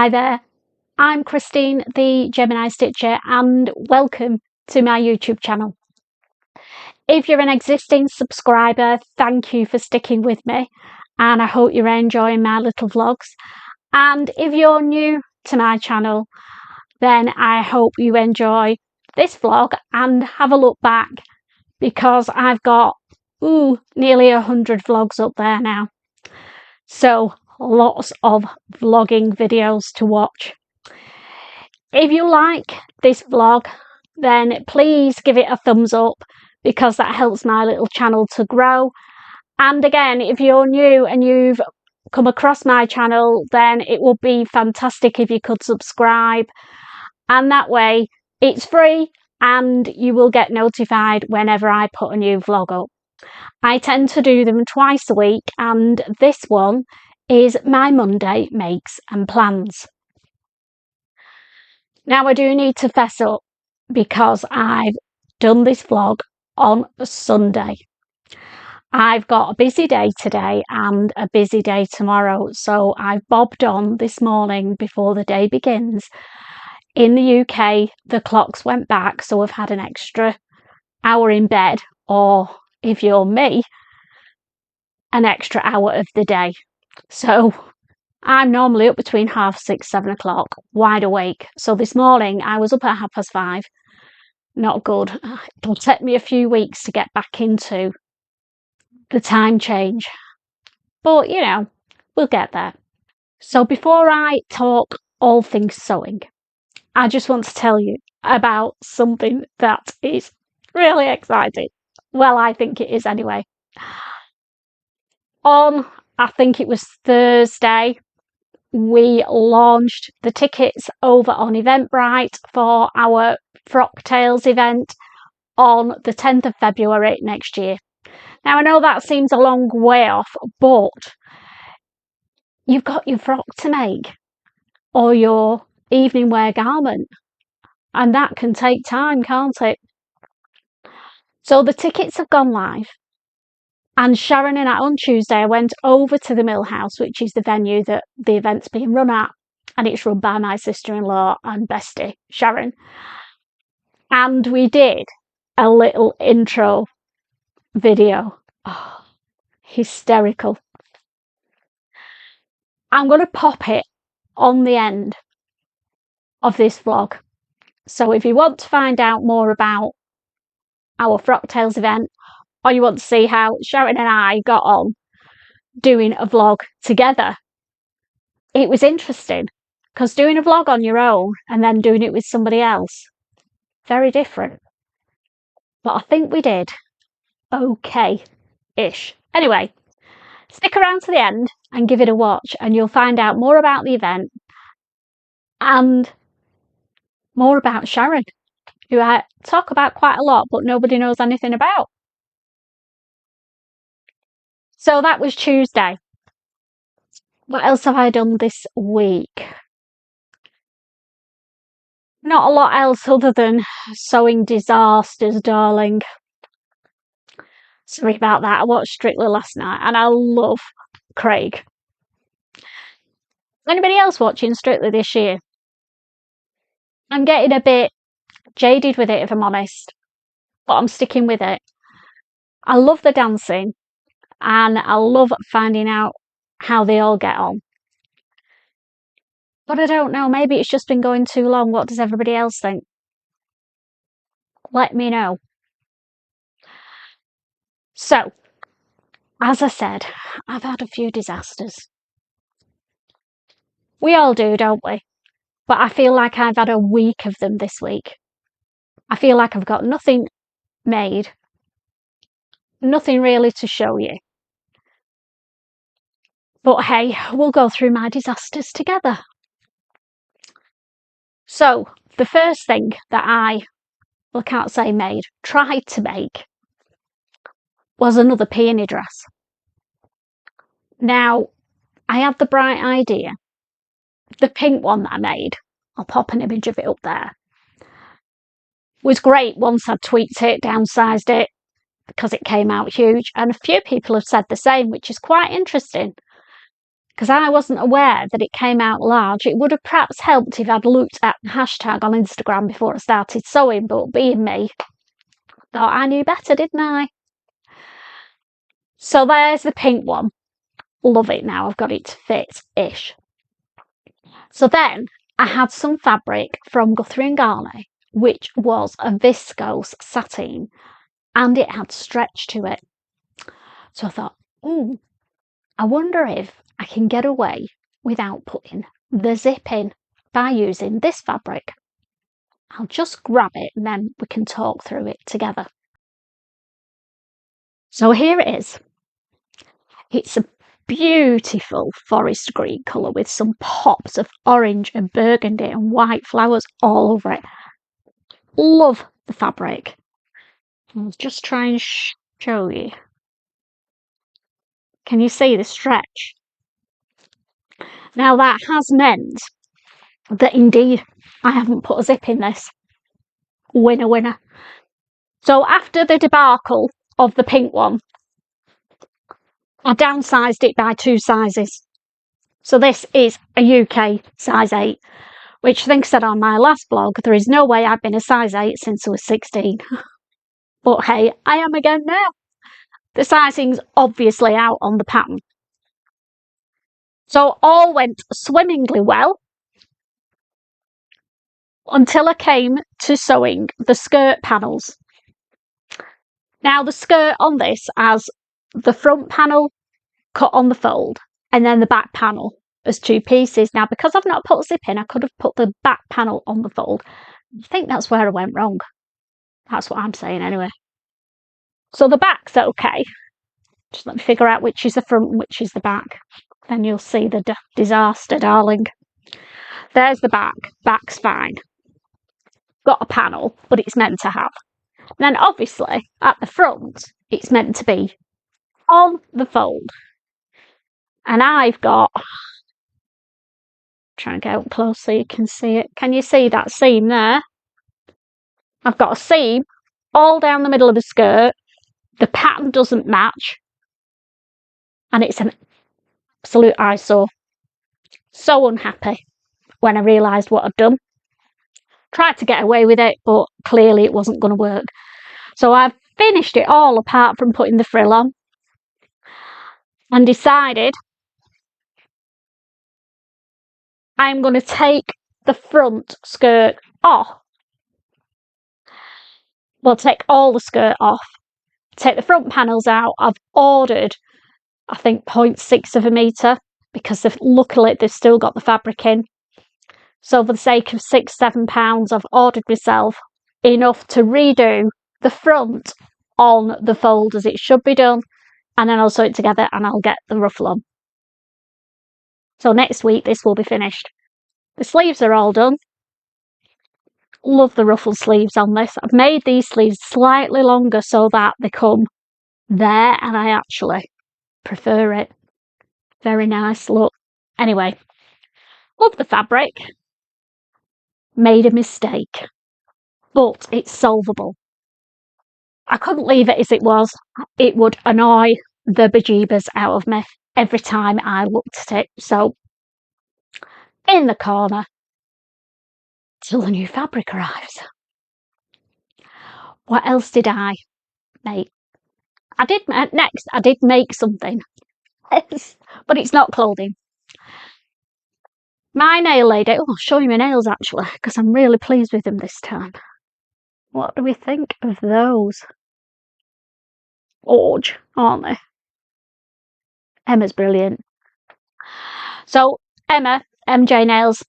Hi there, I'm Christine the Gemini Stitcher and welcome to my YouTube channel. If you're an existing subscriber, thank you for sticking with me and I hope you're enjoying my little vlogs. And if you're new to my channel, then I hope you enjoy this vlog and have a look back because I've got nearly 100 vlogs up there now. So lots of vlogging videos to watch. If you like this vlog, then please give it a thumbs up because that helps my little channel to grow. And again, if you're new and you've come across my channel, then it would be fantastic if you could subscribe. And that way it's free and you will get notified whenever I put a new vlog up. I tend to do them twice a week and this one is my Monday makes and plans. Now I do need to fess up because I've done this vlog on a Sunday. I've got a busy day today and a busy day tomorrow, so I've bobbed on this morning before the day begins. In the UK, the clocks went back, so I've had an extra hour in bed, or if you're me, an extra hour of the day. So I'm normally up between 6:30, 7 o'clock, wide awake. So this morning I was up at 5:30. Not good. It'll take me a few weeks to get back into the time change. But, you know, we'll get there. So before I talk all things sewing, I just want to tell you about something that is really exciting. Well, I think it is anyway. I think it was Thursday, we launched the tickets over on Eventbrite for our Frock Tales event on the 10th of February next year. Now I know that seems a long way off, but you've got your frock to make or your evening wear garment, and that can take time, can't it? So the tickets have gone live. And Sharon and I, on Tuesday, I went over to the Mill House, which is the venue that the event's being run at. And it's run by my sister-in-law and bestie, Sharon. And we did a little intro video. Oh, hysterical. I'm going to pop it on the end of this vlog. So if you want to find out more about our Frock Tales event, or you want to see how Sharon and I got on doing a vlog together, it was interesting because doing a vlog on your own and then doing it with somebody else, very different. But I think we did okay-ish. Anyway, stick around to the end and give it a watch and you'll find out more about the event and more about Sharon, who I talk about quite a lot but nobody knows anything about. So that was Tuesday. What else have I done this week? Not a lot else other than sewing disasters, darling. Sorry about that. I watched Strictly last night and I love Craig. Anybody else watching Strictly this year? I'm getting a bit jaded with it, if I'm honest, but I'm sticking with it. I love the dancing and I love finding out how they all get on. But I don't know, maybe it's just been going too long. What does everybody else think? Let me know. So, as I said, I've had a few disasters. We all do, don't we? But I feel like I've had a week of them this week. I feel like I've got nothing made, nothing really to show you. But hey, we'll go through my disasters together. So, the first thing that I can't say made, tried to make, was another peony dress. Now, I had the bright idea. The pink one that I made, I'll pop an image of it up there, was great once I'd tweaked it, downsized it, because it came out huge. And a few people have said the same, which is quite interesting. because I wasn't aware that it came out large. It would have perhaps helped if I'd looked at the hashtag on Instagram before I started sewing, but being me, thought I knew better, didn't I? So there's the pink one. Love it now, I've got it to fit-ish. So then I had some fabric from Guthrie & Garney, which was a viscose sateen, and it had stretch to it. So I thought, I wonder if I can get away without putting the zip in by using this fabric. I'll just grab it and then we can talk through it together. So here it is. It's a beautiful forest green colour with some pops of orange and burgundy and white flowers all over it. Love the fabric. I'll just try and show you. Can you see the stretch? Now that has meant that indeed I haven't put a zip in this. Winner, winner. So after the debacle of the pink one, I downsized it by 2 sizes. So this is a UK size 8, which I think I said on my last blog, there is no way I've been a size 8 since I was 16. But hey, I am again now. The sizing's obviously out on the pattern. So all went swimmingly well until I came to sewing the skirt panels. Now the skirt on this has the front panel cut on the fold and then the back panel as 2 pieces. Now because I've not put a zip in, I could have put the back panel on the fold. I think that's where I went wrong. That's what I'm saying anyway. So the back's okay. Just let me figure out which is the front and which is the back. Then you'll see the disaster, darling. There's the back. Back's fine. Got a panel, but it's meant to have. And then obviously at the front, it's meant to be on the fold. And I've got, try and get up close so you can see it. Can you see that seam there? I've got a seam all down the middle of the skirt. The pattern doesn't match. And it's an absolute eyesore. So unhappy when I realised what I'd done. Tried to get away with it, but clearly it wasn't going to work. So I've finished it all apart from putting the frill on and decided I'm going to take the front skirt off. Well, take all the skirt off. Take the front panels out. I've ordered, I think, 0.6 of a metre because luckily they've still got the fabric in. So for the sake of £6-7, I've ordered myself enough to redo the front on the fold as it should be done, and then I'll sew it together and I'll get the ruffle on. So next week this will be finished. The sleeves are all done. Love the ruffle sleeves on this. I've made these sleeves slightly longer so that they come there, and I actually prefer it. Very nice look. Anyway, love the fabric. Made a mistake, but it's solvable. I couldn't leave it as it was. It would annoy the bejeebers out of me every time I looked at it. So, in the corner till the new fabric arrives. What else did I make? I did make something, but it's not clothing. My nail lady, I'll show you my nails actually, because I'm really pleased with them this time. What do we think of those? Gorge, aren't they? Emma's brilliant. So Emma, MJ Nails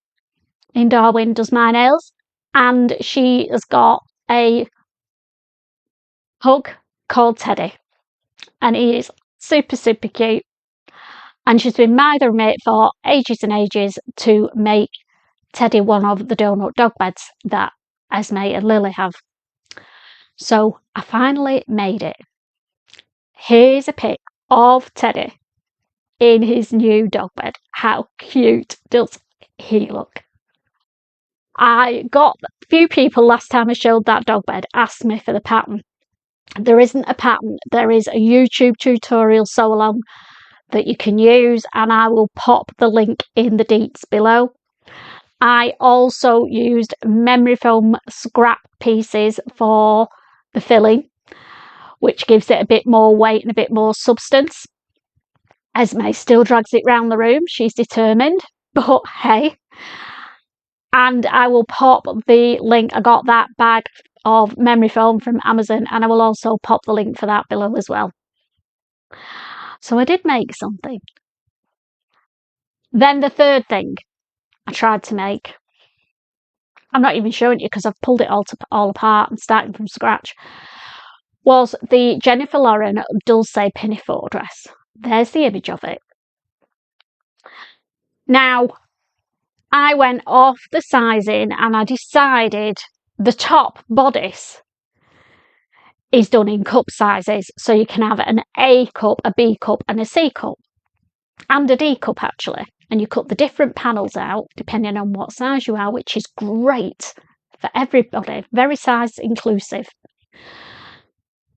in Darwin, does my nails, and she has got a pug called Teddy, and he is super, super cute. And she's been my roommate for ages and ages to make Teddy one of the donut dog beds that Esme and Lily have. So I finally made it. Here's a pic of Teddy in his new dog bed. How cute does he look? I got a few people last time I showed that dog bed asked me for the pattern. There isn't a pattern. There is a YouTube tutorial sew along that you can use, and I will pop the link in the deets below. I also used memory foam scrap pieces for the filling, which gives it a bit more weight and a bit more substance. Esme still drags it round the room. She's determined, but hey. And I will pop the link. I got that bag of memory foam from Amazon, and I will also pop the link for that below as well. So I did make something. Then the third thing I tried to make, I'm not even showing you because I've pulled it all apart and starting from scratch, was the Jennifer Lauren Dulcie Pinafore dress. There's the image of it. Now, I went off the sizing and I decided the top bodice is done in cup sizes. So you can have an A cup, a B cup and a C cup. And a D cup actually. And you cut the different panels out depending on what size you are, which is great for everybody. Very size inclusive.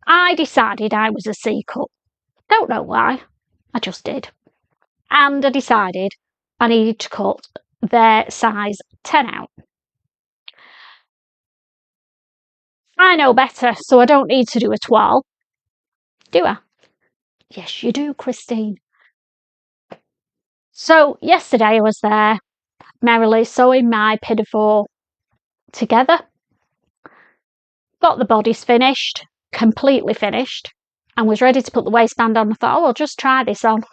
I decided I was a C cup. Don't know why. I just did. And I decided I needed to cut their size 10 out. I know better, so I don't need to do a toile. Do I? Yes, you do, Christine. So yesterday I was there, merrily sewing my pinafore together. Got the bodice finished, completely finished, and was ready to put the waistband on. I thought, oh, I'll just try this on.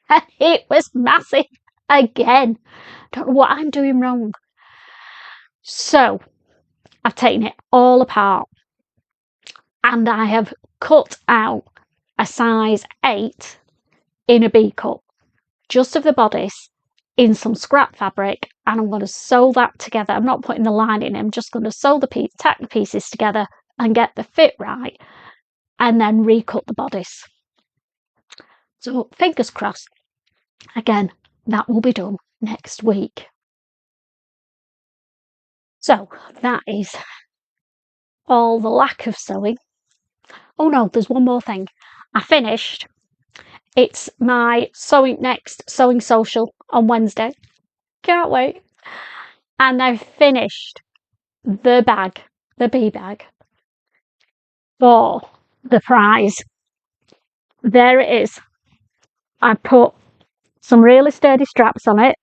And it was massive again. Don't know what I'm doing wrong. So I've taken it all apart and I have cut out a size 8 in a B cup, just of the bodice, in some scrap fabric, and I'm going to sew that together. I'm not putting the line in, I'm just going to sew the tack the pieces together and get the fit right, and then recut the bodice. So fingers crossed. Again, that will be done next week. So that is all the lack of sewing. Oh no, there's one more thing. I finished. It's my next sewing social on Wednesday. Can't wait. And I've finished the bag, the bee bag, for the prize. There it is. I put some really sturdy straps on it.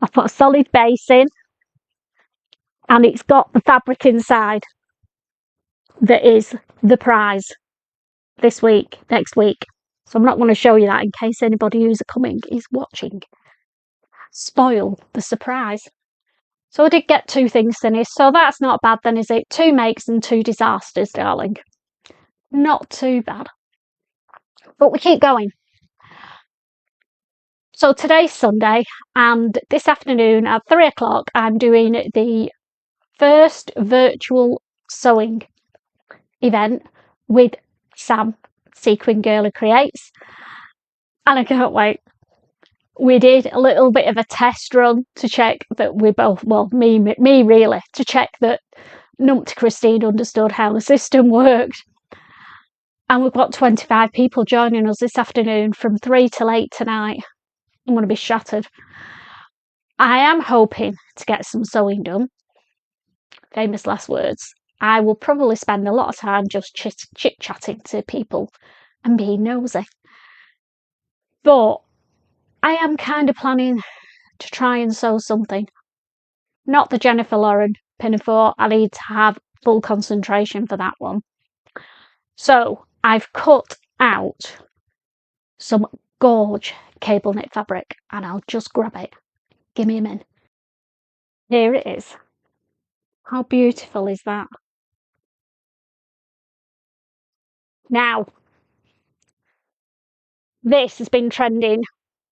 I put a solid base in, and it's got the fabric inside that is the prize this week, next week. So I'm not going to show you that in case anybody who's coming is watching. Spoil the surprise. So I did get 2 things finished, so that's not bad then, is it? 2 makes and 2 disasters, darling. Not too bad. But we keep going. So today's Sunday, and this afternoon at 3 o'clock, I'm doing the first virtual sewing event with Sam, Sequin Girl Who Creates, and I can't wait. We did a little bit of a test run to check that we both, well, me really, to check that Numpty Christine understood how the system worked. And we've got 25 people joining us this afternoon from 3 till 8 tonight. I'm going to be shattered. I am hoping to get some sewing done. Famous last words. I will probably spend a lot of time just chit-chatting to people and being nosy. But I am kind of planning to try and sew something. Not the Jennifer Lauren pinafore. I need to have full concentration for that one. So I've cut out some gorge cable knit fabric, and I'll just grab it. Give me a minute. Here it is. How beautiful is that? Now, this has been trending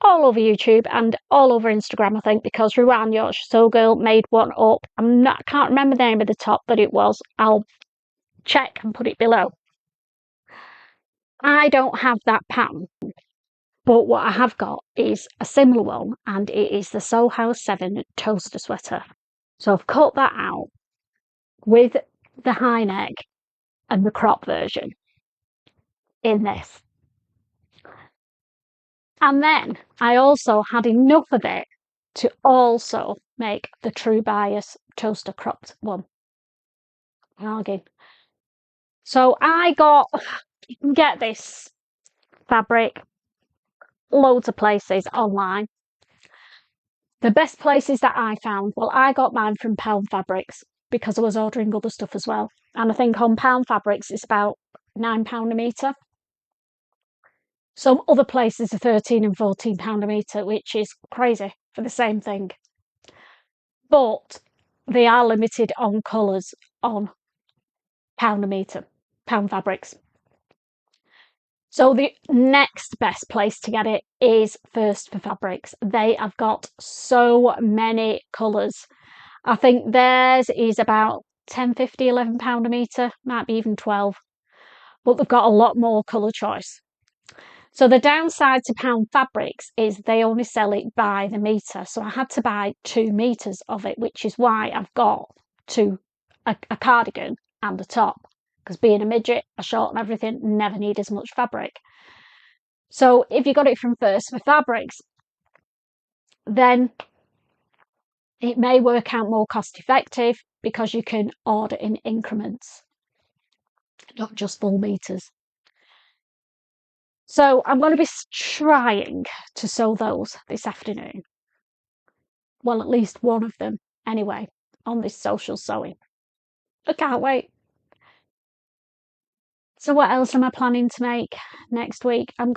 all over YouTube and all over Instagram, I think, because Ruan Yorkshire Sew Girl made one up. I can't remember the name of the top that it was. I'll check and put it below. I don't have that pattern, but what I have got is a similar one, and it is the Sew House 7 toaster sweater. So I've cut that out with the high neck and the crop version in this. And then I also had enough of it to also make the True Bias toaster cropped one. Bargain. So I got, you can get this fabric loads of places online. The best places that I found, well, I got mine from Pound Fabrics because I was ordering other stuff as well. And I think on Pound Fabrics it's about £9 a metre. Some other places are £13 and £14 a metre, which is crazy for the same thing. But they are limited on colours on pound a metre, Pound Fabrics. So the next best place to get it is First for Fabrics. They have got so many colours. I think theirs is about £10.50, £11 a metre, might be even 12. But they've got a lot more colour choice. So the downside to Pound Fabrics is they only sell it by the metre. So I had to buy 2 metres of it, which is why I've got a cardigan and a top. Because being a midget, a short and everything, never need as much fabric. So if you got it from First for Fabrics, then it may work out more cost effective because you can order in increments, not just full meters. So I'm going to be trying to sew those this afternoon. Well, at least one of them anyway, on this social sewing. I can't wait. So what else am I planning to make next week? I'm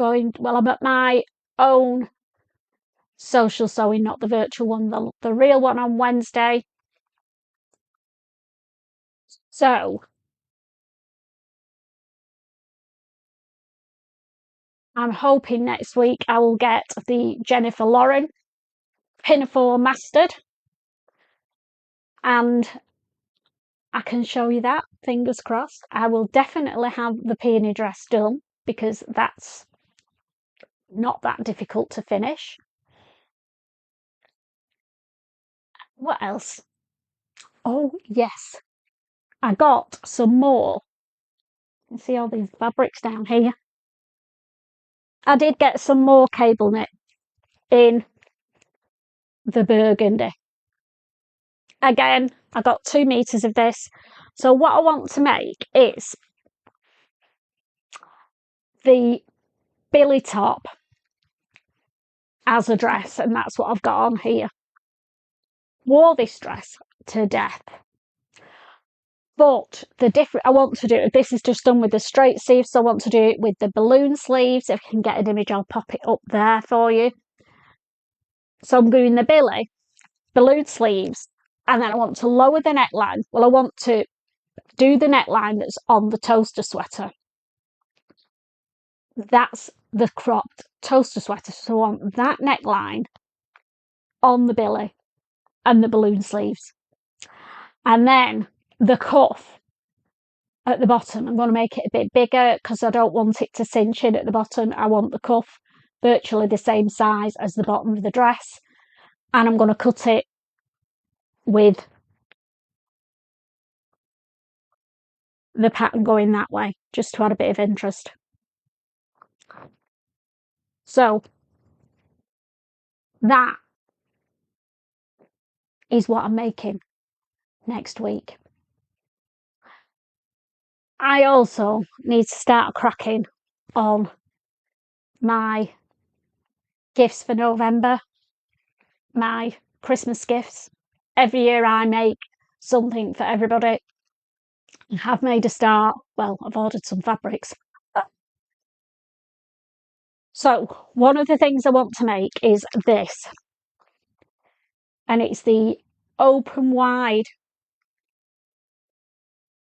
at my own social sewing, not the virtual one, the real one on Wednesday. So I'm hoping next week I will get the Jennifer Lauren Pinafore mastered, and I can show you that, fingers crossed. I will definitely have the Peony Dress done because that's not that difficult to finish. What else? Oh yes, I got some more. You see all these fabrics down here. I did get some more cable knit in the burgundy. Again, I got 2 meters of this. So what I want to make is the Billie top as a dress, and that's what I've got on here. Wore this dress to death. But I want to do, this is just done with the straight sleeves, so I want to do it with the balloon sleeves. If you can get an image, I'll pop it up there for you. So I'm doing the Billie, balloon sleeves, and then I want to lower the neckline. Well, I want to do the neckline that's on the toaster sweater. That's the cropped toaster sweater. So I want that neckline on the Billie and the balloon sleeves. And then the cuff at the bottom, I'm going to make it a bit bigger because I don't want it to cinch in at the bottom. I want the cuff virtually the same size as the bottom of the dress. And I'm going to cut it with the pattern going that way, just to add a bit of interest. So that is what I'm making next week. I also need to start cracking on my gifts for November, my Christmas gifts. Every year I make something for everybody. I have made a start. Well, I've ordered some fabrics. So one of the things I want to make is this. And it's the open wide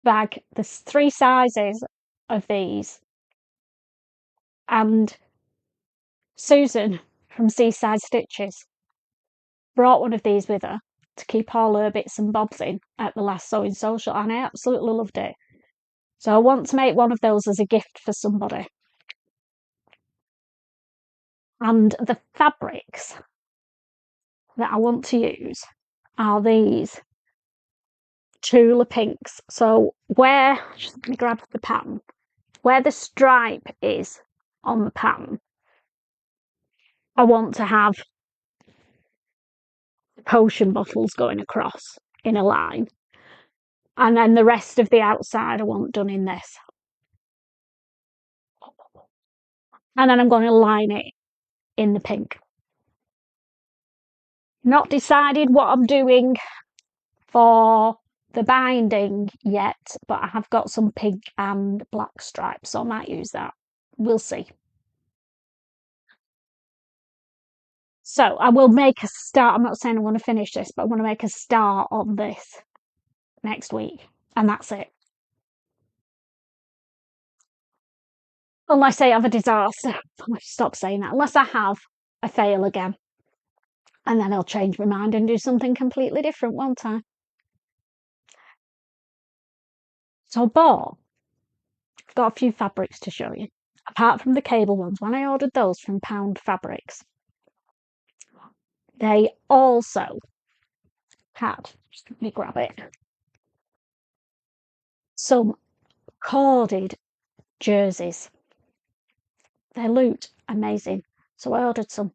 bag. There's 3 sizes of these. And Susan from Seaside Stitches brought one of these with her to keep all her bits and bobs in at the last sewing social, and I absolutely loved it. So I want to make one of those as a gift for somebody. And the fabrics that I want to use are these Tula pinks. So just let me grab the pattern, where the stripe is on the pattern, I want to have potion bottles going across in a line. And then the rest of the outside I want done in this. And then I'm going to line it in the pink. Not decided what I'm doing for the binding yet, but I have got some pink and black stripes, so I might use that. We'll see. So I will make a start. I'm not saying I want to finish this, but I want to make a start on this next week, and that's it. Unless I have a disaster. I'll stop saying that. Unless I have a fail again. And then I'll change my mind and do something completely different, won't I? So I've got a few fabrics to show you. Apart from the cable ones, when I ordered those from Pound Fabrics, they also had, just let me grab it, some corded jerseys. They looked amazing. So I ordered some.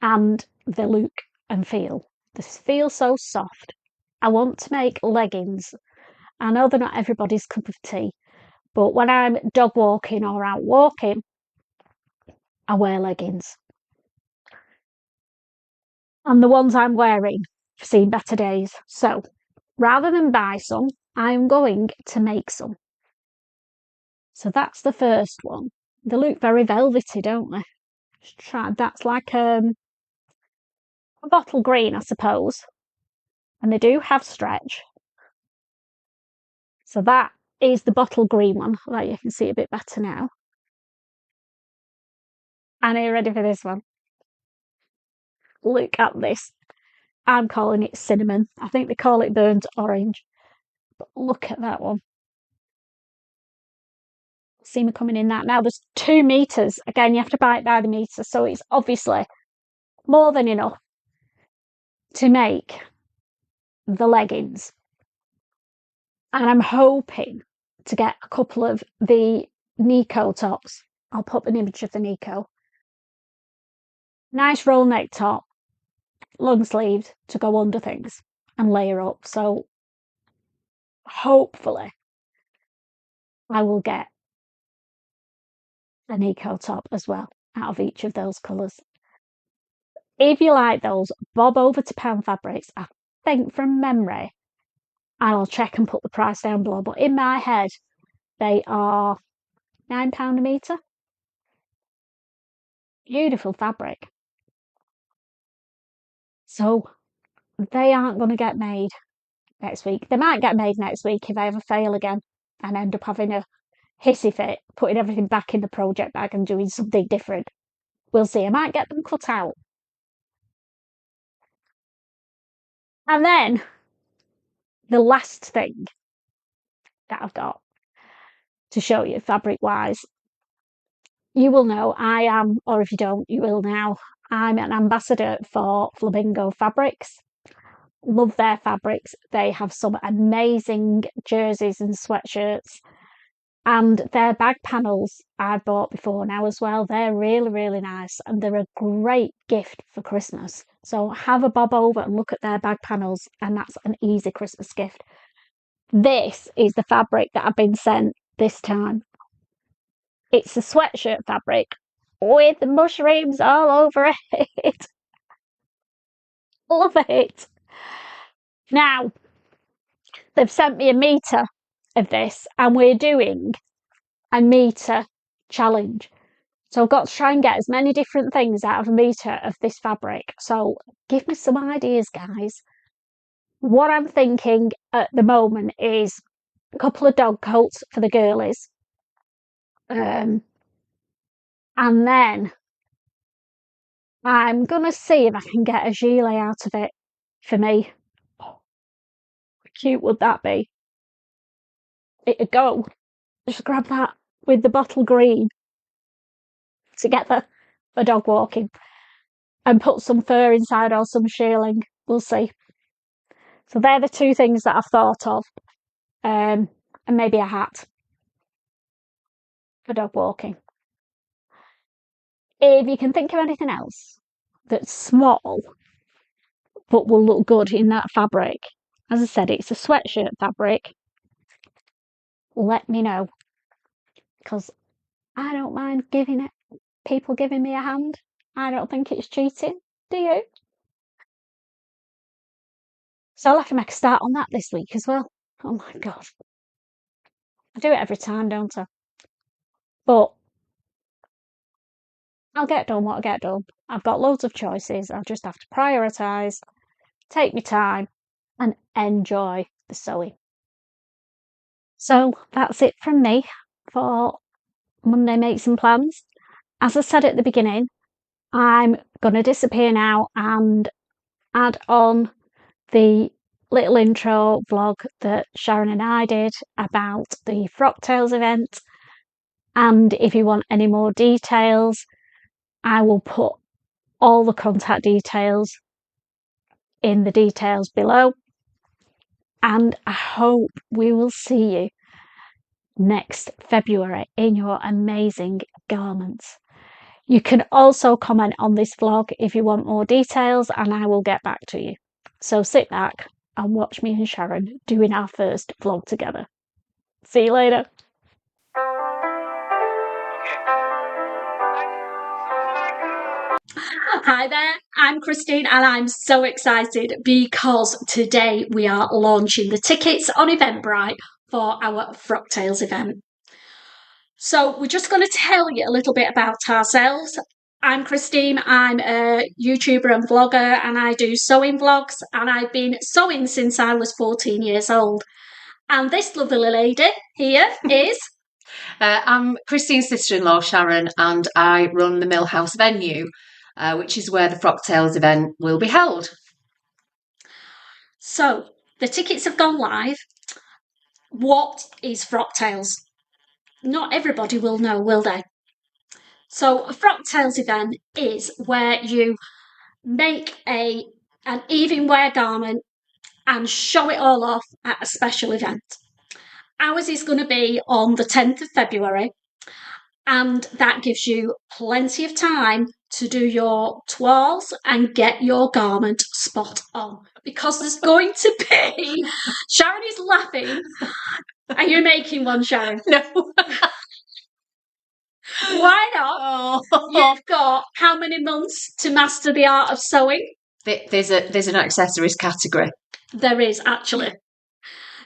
And they look and feel. They feel so soft. I want to make leggings. I know they're not everybody's cup of tea, but when I'm dog walking or out walking, I wear leggings. And the ones I'm wearing have seen better days. So rather than buy some, I'm going to make some. So that's the first one. They look very velvety, don't they? That's like a bottle green, I suppose. And they do have stretch. So that is the bottle green one. Like you can see a bit better now. And are you ready for this one? Look at this. I'm calling it cinnamon. I think they call it burnt orange. But look at that one. See me coming in that. Now there's 2 meters. Again, you have to buy it by the meter. So it's obviously more than enough to make the leggings. And I'm hoping to get a couple of the NIKKO tops. I'll put an image of the NIKKO. Nice roll neck top, long sleeved to go under things and layer up. So hopefully I will get a NIKKO top as well out of each of those colours. If you like those, bob over to Pound Fabrics. I think from memory, I'll check and put the price down below, but in my head they are £9 a metre. Beautiful fabric. So they aren't going to get made next week. They might get made next week if I ever fail again and end up having a hissy fit, putting everything back in the project bag and doing something different. We'll see. I might get them cut out. And then the last thing that I've got to show you fabric wise, you will know I am, or if you don't, you will now, I'm an ambassador for Flamingo Fabrics. Love their fabrics. They have some amazing jerseys and sweatshirts. And their bag panels I've bought before now as well. They're really, really nice. And they're a great gift for Christmas. So have a bob over and look at their bag panels. And that's an easy Christmas gift. This is the fabric that I've been sent this time. It's a sweatshirt fabric with mushrooms all over it. Love it. Now, they've sent me a metre of this and we're doing a metre challenge. So I've got to try and get as many different things out of a metre of this fabric. So give me some ideas, guys. What I'm thinking at the moment is a couple of dog coats for the girlies. And then I'm going to see if I can get a gilet out of it for me. Oh, how cute would that be? It'd go. Just grab that with the bottle green together for dog walking and put some fur inside or some shearling. We'll see. So they're the 2 things that I've thought of. And maybe a hat for dog walking. if you can think of anything else that's small but will look good in that fabric, as I said, it's a sweatshirt fabric, let me know, because I don't mind people giving me a hand. I don't think it's cheating, do you? So I'll have to make a start on that this week as well. Oh my god. I do it every time, don't I? But I'll get done what I get done. I've got loads of choices. I'll just have to prioritise, take my time, and enjoy the sewing. So that's it from me for Monday Makes and Plans. As I said at the beginning, I'm going to disappear now and add on the little intro vlog that Sharon and I did about the Frock Tales event. And if you want any more details, I will put all the contact details in the details below. And I hope we will see you next February in your amazing garments. You can also comment on this vlog if you want more details, and I will get back to you. So sit back and watch me and Sharon doing our first vlog together. See you later. Hi there, I'm Christine and I'm so excited because today we are launching the tickets on Eventbrite for our Frock Tales event. So we're just going to tell you a little bit about ourselves. I'm Christine, I'm a YouTuber and vlogger, and I do sewing vlogs, and I've been sewing since I was 14 years old. And this lovely lady here is... I'm Christine's sister-in-law, Sharon, and I run the Mill House venue, which is where the Frock Tales event will be held. So, the tickets have gone live. What is Frock Tales? Not everybody will know, will they? So, a Frock Tales event is where you make an even wear garment and show it all off at a special event. Ours is going to be on the 10th of February, and that gives you plenty of time to do your toiles and get your garment spot on, because there's going to be... Sharon is laughing. Are you making one, Sharon? No. Why not? Oh. You've got how many months to master the art of sewing? There's an accessories category. There is, actually.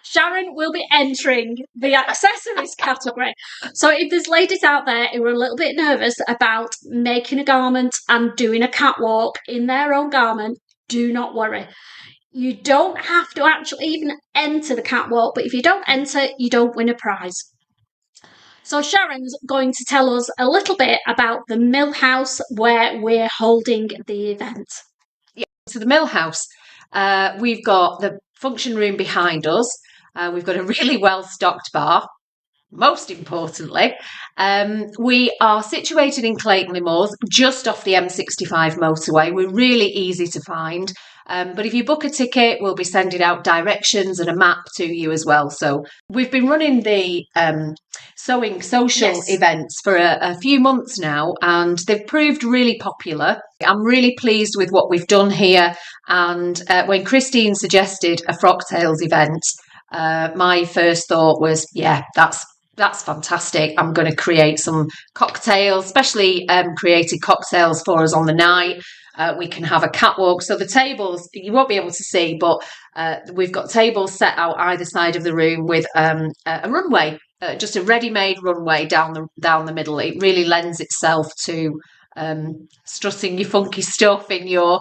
Sharon will be entering the accessories category. So if there's ladies out there who are a little bit nervous about making a garment and doing a catwalk in their own garment, do not worry. You don't have to actually even enter the catwalk, but if you don't enter, you don't win a prize. So Sharon's going to tell us a little bit about the Mill House where we're holding the event. Yeah, so the Mill House, we've got the function room behind us. We've got a really well-stocked bar. Most importantly, we are situated in Clayton-le-Moors, just off the M65 motorway. We're really easy to find. But if you book a ticket, we'll be sending out directions and a map to you as well. So we've been running the sewing social events for a few months now, and they've proved really popular. I'm really pleased with what we've done here. And when Christine suggested a Frock Tales event, my first thought was, yeah, that's fantastic. I'm going to create some cocktails, especially created cocktails for us on the night. We can have a catwalk. So the tables, you won't be able to see, but we've got tables set out either side of the room with a runway, just a ready-made runway down the middle. It really lends itself to strutting your funky stuff in your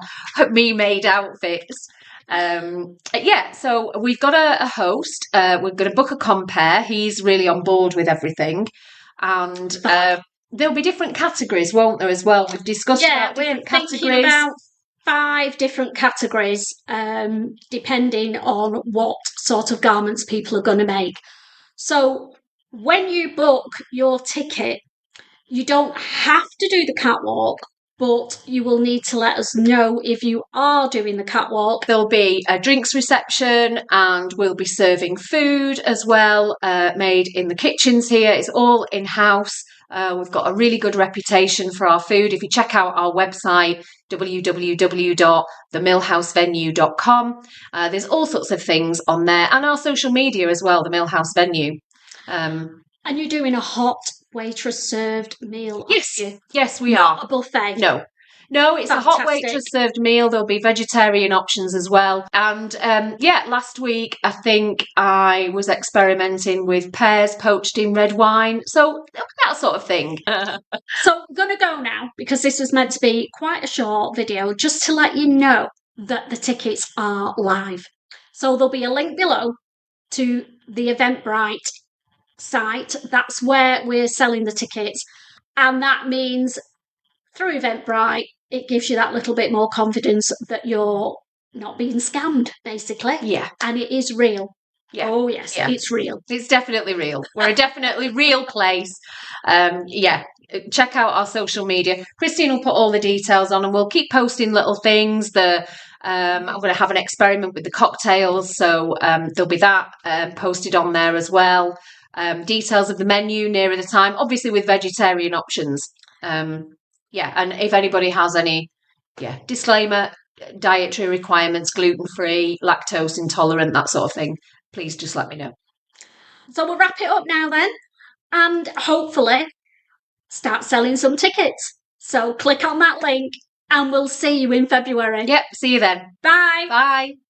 me-made outfits. Yeah, so we've got a host. We're going to book a compere. He's really on board with everything, and there'll be different categories, won't there, as well? We've discussed about different categories. About 5 different categories, depending on what sort of garments people are going to make. So when you book your ticket, you don't have to do the catwalk, but you will need to let us know if you are doing the catwalk. There'll be a drinks reception, and we'll be serving food as well, made in the kitchens here. It's all in-house. We've got a really good reputation for our food. If you check out our website, www.themillhousevenue.com, there's all sorts of things on there, and our social media as well, the Millhouse Venue. And you're doing a hot waitress served meal. Yes, yes, we Not are. a buffet. No, it's a hot Fantastic. waitress served meal. There'll be vegetarian options as well. And last week I think I was experimenting with pears poached in red wine. So that sort of thing. So I'm going to go now, because this was meant to be quite a short video, just to let you know that the tickets are live. So there'll be a link below to the Eventbrite site. That's where we're selling the tickets. And that means through Eventbrite, it gives you that little bit more confidence that you're not being scammed, basically. Yeah. And it is real. Yeah. Oh, yes, Yeah. it's real. It's definitely real. We're a definitely real place. Check out our social media. Christine will put all the details on, and we'll keep posting little things. I'm going to have an experiment with the cocktails, so there'll be that posted on there as well. Details of the menu nearer the time, obviously with vegetarian options. And if anybody has any, disclaimer, dietary requirements, gluten-free, lactose intolerant, that sort of thing, please just let me know. So we'll wrap it up now then, and hopefully start selling some tickets. So click on that link, and we'll see you in February. Yep, see you then. Bye. Bye.